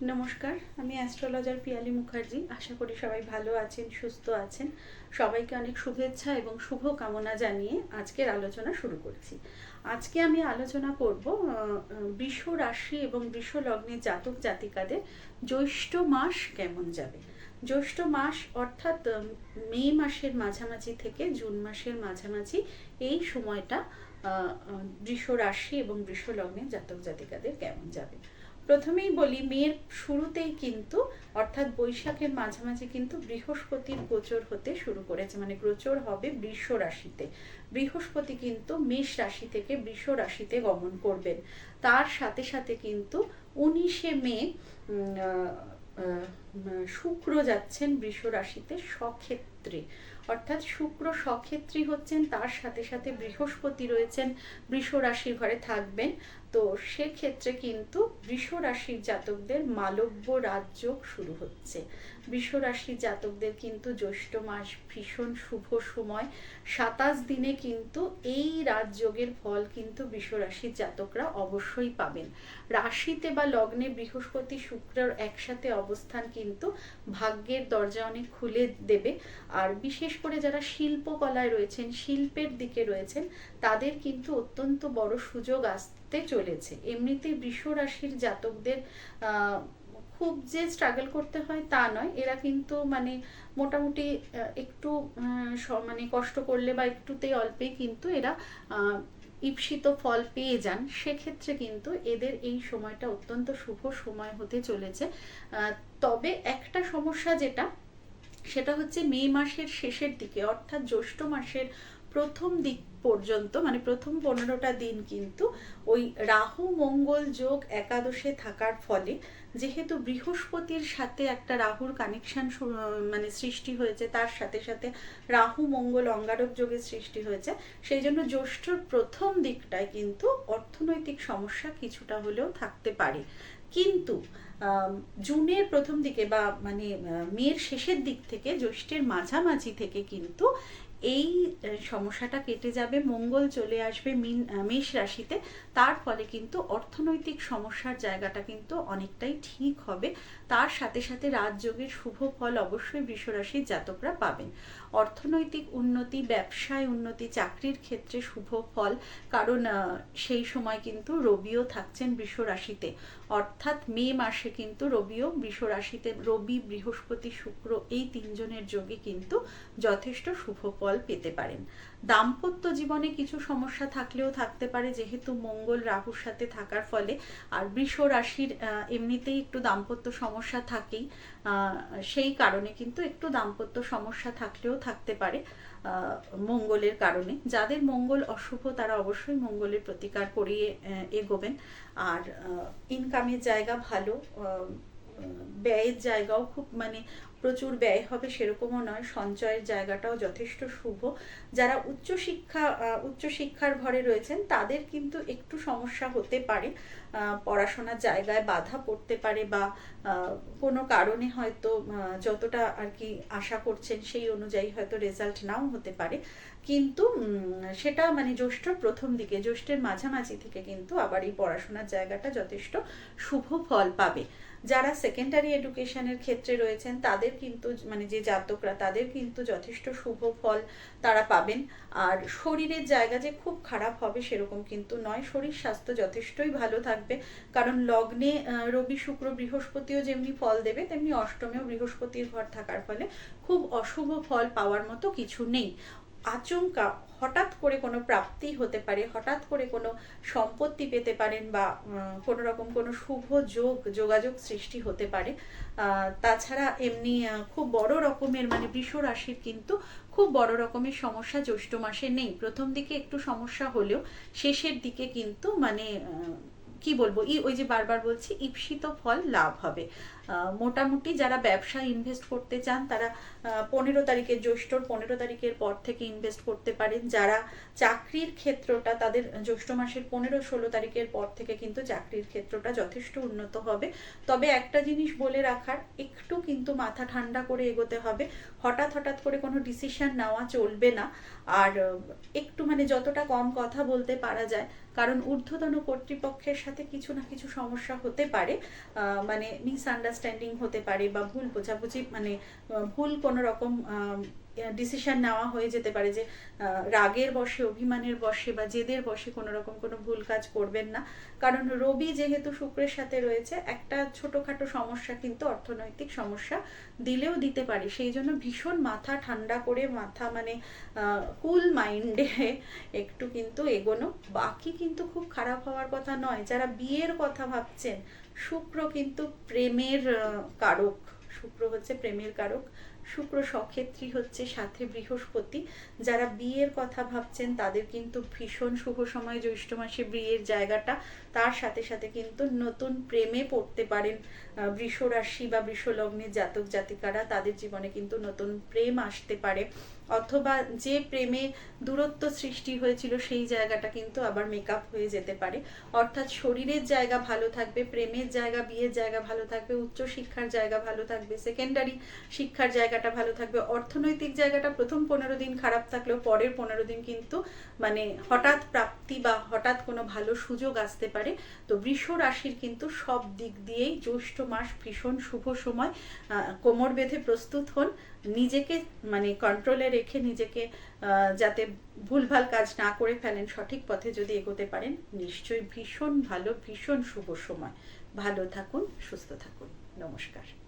নমস্কার, আমি অ্যাস্ট্রোলজার পিয়ালি মুখার্জি। আশা করি সবাই ভালো আছেন, সুস্থ আছেন। সবাইকে অনেক শুভেচ্ছা এবং শুভ কামনা জানিয়ে আজকের আলোচনা শুরু করছি। আজকে আমি আলোচনা করব বৃষ রাশি এবং বৃষ লগ্নের জাতক জাতিকাদের জ্যৈষ্ঠ মাস কেমন যাবে। জ্যৈষ্ঠ মাস অর্থাৎ মে মাসের মাঝামাঝি থেকে জুন মাসের মাঝামাঝি এই সময়টা বৃষ রাশি এবং বৃষ লগ্নের জাতক জাতিকাদের কেমন যাবে। প্রথমেই বলি, মেয়ের শুরুতেই কিন্তু অর্থাৎ বৈশাখের মাঝামাঝি কিন্তু বৃহস্পতির গোচর হতে শুরু করেছে, মানে গোচর হবে বৃষ রাশিতে। বৃহস্পতি কিন্তু মেষ রাশি থেকে বৃষ রাশিতে গমন করবেন। তার সাথে সাথে কিন্তু 19শে মে শুক্র যাচ্ছেন বৃষ রাশিতে স্বক্ষেত্রে, অর্থাৎ শুক্র স্বক্ষেত্রী হচ্ছেন, তার সাথে সাথে বৃহস্পতি রয়েছেন বৃষ রাশির ঘরে থাকবেন। তো সেক্ষেত্রে কিন্তু বৃষ রাশির জাতকদের মালব্য রাজযোগ শুরু হচ্ছে। বৃষ রাশির জাতকদের কিন্তু জ্যৈষ্ঠ মাস ভীষণ শুভ সময়। 27 দিনে কিন্তু এই রাজযোগের ফল কিন্তু বৃষ রাশির জাতকরা অবশ্যই পাবেন। রাশিতে বা লগ্নে বৃহস্পতি শুক্রের একসাথে অবস্থান কিন্তু ভাগ্যের দরজা অনেক খুলে দেবে। আর বিশেষ করে যারা শিল্পকলায় রয়েছেন, শিল্পের দিকে রয়েছেন, তাদের কিন্তু অত্যন্ত বড় সুযোগ আসতে চলেছে। এমনিতেই বৃষ রাশির জাতকদের খুব যে স্ট্রাগল করতে হয় তা নয়, এরা কিন্তু মানে মোটামুটি একটু মানে কষ্ট করলে বা একটুতেই অল্পেই কিন্তু এরা ঈপ্সিত ফল পেয়ে যান। সেক্ষেত্রে কিন্তু এদের এই সময়টা অত্যন্ত শুভ সময় হতে চলেছে। তবে একটা সমস্যা সেটা হচ্ছে মে মাসের শেষের দিকে অর্থাৎ জ্যৈষ্ঠ মাসের প্রথম দিক পর্যন্ত, মানে প্রথম 15টা দিন কিন্তু ওই রাহু মঙ্গল যোগ একাদশে থাকার ফলে, যেহেতু বৃহস্পতির সাথে একটা রাহুর কানেকশন মানে সৃষ্টি হয়েছে, তার সাথে সাথে রাহু মঙ্গল অঙ্গারক যোগের সৃষ্টি হয়েছে, সেই জন্য জ্যৈষ্ঠর প্রথম দিকটায় কিন্তু অর্থনৈতিক সমস্যা কিছুটা হলেও থাকতে পারে। কিন্তু জুনের প্রথম দিকে বা মানে মের শেষের দিক থেকে জ্যৈষ্ঠের মাঝামাঝি থেকে কিন্তু এই সমস্যাটা কেটে যাবে। মঙ্গল চলে আসবে মেষ রাশিতে, তার ফলে কিন্তু অর্থনৈতিক সমস্যার জায়গাটা কিন্তু অনেকটাই ঠিক হবে। তার সাথে সাথে রাজযোগের শুভ ফল অবশ্যই বৃষ রাশির জাতকরা পাবেন। অর্থনৈতিক উন্নতি, ব্যবসায় উন্নতি, চাকরির ক্ষেত্রে শুভ ফল, কারণ সেই সময় কিন্তু রবিও থাকছেন বৃষ রাশিতে। অর্থাৎ মে মাসে কিন্তু রবিও বৃষ রাশিতে, রবি বৃহস্পতি শুক্র এই তিনজনের যোগে কিন্তু যথেষ্ট শুভ ফল পেতে পারেন। দাম্পত্য জীবনে কিছু সমস্যা থাকলেও থাকতে পারে, যেহেতু মঙ্গল রাহুর সাথে থাকার ফলে। আর বৃষ রাশির এমনিতেই একটু দাম্পত্য সমস্যা থাকেই, সেই কারণে কিন্তু একটু দাম্পত্য সমস্যা থাকলেও থাকতে পারে মঙ্গলের কারণে। যাদের মঙ্গল অশুভ তারা অবশ্যই মঙ্গলের প্রতিকার করিয়ে এগোবেন। আর ইনকামের জায়গা ভালো, ব্যয়ের জায়গাও খুব মানে প্রচুর ব্যয় হবে সেরকমও নয়, সঞ্চয়ের জায়গাটাও যথেষ্ট শুভ। যারা উচ্চশিক্ষার ঘরে রয়েছেন তাদের কিন্তু একটু সমস্যা হতে পারে, পড়াশোনার জায়গায় বাধা পড়তে পারে, বা কোনো কারণে হয়তো যতটা আর কি আশা করছেন সেই অনুযায়ী হয়তো রেজাল্ট নাও হতে পারে। কিন্তু সেটা মানে জ্যৈষ্ঠের প্রথম দিকে, জ্যৈষ্ঠের মাঝামাঝি থেকে কিন্তু আবার এই পড়াশোনার জায়গাটা যথেষ্ট শুভ ফল পাবে। যারা সেকেন্ডারি এডুকেশনের ক্ষেত্রে রয়েছেন তাদের কিন্তু মানে যে জাতকরা, তাদের কিন্তু যথেষ্ট শুভ ফল তারা পাবেন। আর শরীরের জায়গা যে খুব খারাপ হবে সেরকম কিন্তু নয়, শরীর স্বাস্থ্য যথেষ্টই ভালো থাকবে। কারণ লগ্নে রবি শুক্র বৃহস্পতিও যেমনি ফল দেবে, তেমনি অষ্টমেও বৃহস্পতির ঘর থাকার ফলে খুব অশুভ ফল পাওয়ার মতো কিছু নেই। আচমকা হঠাৎ করে কোনো প্রাপ্তি হতে পারে, হঠাৎ করে কোনো সম্পত্তি পেতে পারেন, বা কোনো রকম কোনো শুভ যোগাযোগ সৃষ্টি হতে পারে। তাছাড়া এমনি খুব বড় রকমের মানে বৃষ রাশির কিন্তু খুব বড় রকমের সমস্যা জ্যৈষ্ঠ মাসে নেই। প্রথম দিকে একটু সমস্যা হলেও শেষের দিকে কিন্তু মানে কি বলবো, ওই যে বারবার বলছি, ঈপ্সিত ফল লাভ হবে। মোটামুটি যারা ব্যবসায় ইনভেস্ট করতে চান তারা 15 তারিখের জ্যৈষ্ঠর 15 তারিখের পর থেকে ইনভেস্ট করতে পারেন। যারা চাকরির ক্ষেত্রটা, তাদের জ্যৈষ্ঠ মাসের 15-16 তারিখের পর থেকে কিন্তু চাকরির ক্ষেত্রটা যথেষ্ট উন্নত হবে। তবে একটা জিনিস বলে রাখার, একটু কিন্তু মাথা ঠান্ডা করে এগোতে হবে। হঠাৎ হঠাৎ করে কোনো ডিসিশন নেওয়া চলবে না। আর একটু মানে যতটা কম কথা বলতে পারা যায় কারণ ঊর্ধ্বতন কর্তৃপক্ষের সাথে কিছু না কিছু সমস্যা হতে পারে, মানে মিসআন্ডারস্ট্যান্ডিং হতে পারে বা ভুল বোঝাবুঝি, মানে ভুল কোনো রকম ডিসিশন নেওয়া হয়ে যেতে পারে, যে রাগের বশে, অভিমানের বশে বা জেদের বশে কোনো রকম কোনো ভুল কাজ করবেন না। কারণ রবি যেহেতু শুক্রের সাথে রয়েছে, একটা ছোটোখাটো সমস্যা কিন্তু অর্থনৈতিক সমস্যা দিলেও দিতে পারে। সেই জন্য ভীষণ মাথা ঠান্ডা করে, মাথা মানে কুল মাইন্ডে একটু কিন্তু এগোনো। বাকি কিন্তু খুব খারাপ হওয়ার কথা নয়। যারা বিয়ের কথা ভাবছেন, শুক্র কিন্তু প্রেমের কারক, শুক্র হচ্ছে প্রেমের কারক, শুক্র সক্ষেত্রী হচ্ছে সাথে বৃহস্পতি। যারা বিয়ের কথা ভাবছেন তাদের কিন্তু ভীষণ শুভ সময়, জ্যৈষ্ঠ মাসে বিয়ের জায়গাটা। তার সাথে সাথে কিন্তু নতুন প্রেমে পড়তে পারেন বৃষ রাশি বা বৃষ লগ্নের জাতক জাতিকারা, তাদের জীবনে কিন্তু নতুন প্রেম আসতে পারে, অথবা যে প্রেমে দূরত্ব সৃষ্টি হয়েছিল সেই জায়গাটা কিন্তু আবার মেকআপ হয়ে যেতে পারে। অর্থাৎ শরীরের জায়গা ভালো থাকবে, প্রেমের জায়গা, বিয়ের জায়গা ভালো থাকবে, উচ্চ শিক্ষার জায়গা ভালো থাকবে, সেকেন্ডারি শিক্ষার জায়গাটা ভালো থাকবে। অর্থনৈতিক জায়গাটা প্রথম 15 দিন খারাপ থাকলেও পরের 15 দিন কিন্তু মানে হঠাৎ প্রাপ্তি বা হঠাৎ কোনো ভালো সুযোগ আসতে পারে। তো বৃষ রাশির কিন্তু সব দিক দিয়েই জ্যৈষ্ঠ মাস ভীষণ শুভ সময়। কোমর বেঁধে প্রস্তুত হন, নিজেকে মানে কন্ট্রোলে রেখে, নিজেকে যাতে ভুলভাল কাজ না করে ফেলেন, সঠিক পথে যদি এগোতে পারেন, নিশ্চয়ই ভীষণ ভালো, ভীষণ শুভ সময়। ভালো থাকুন, সুস্থ থাকুন। নমস্কার।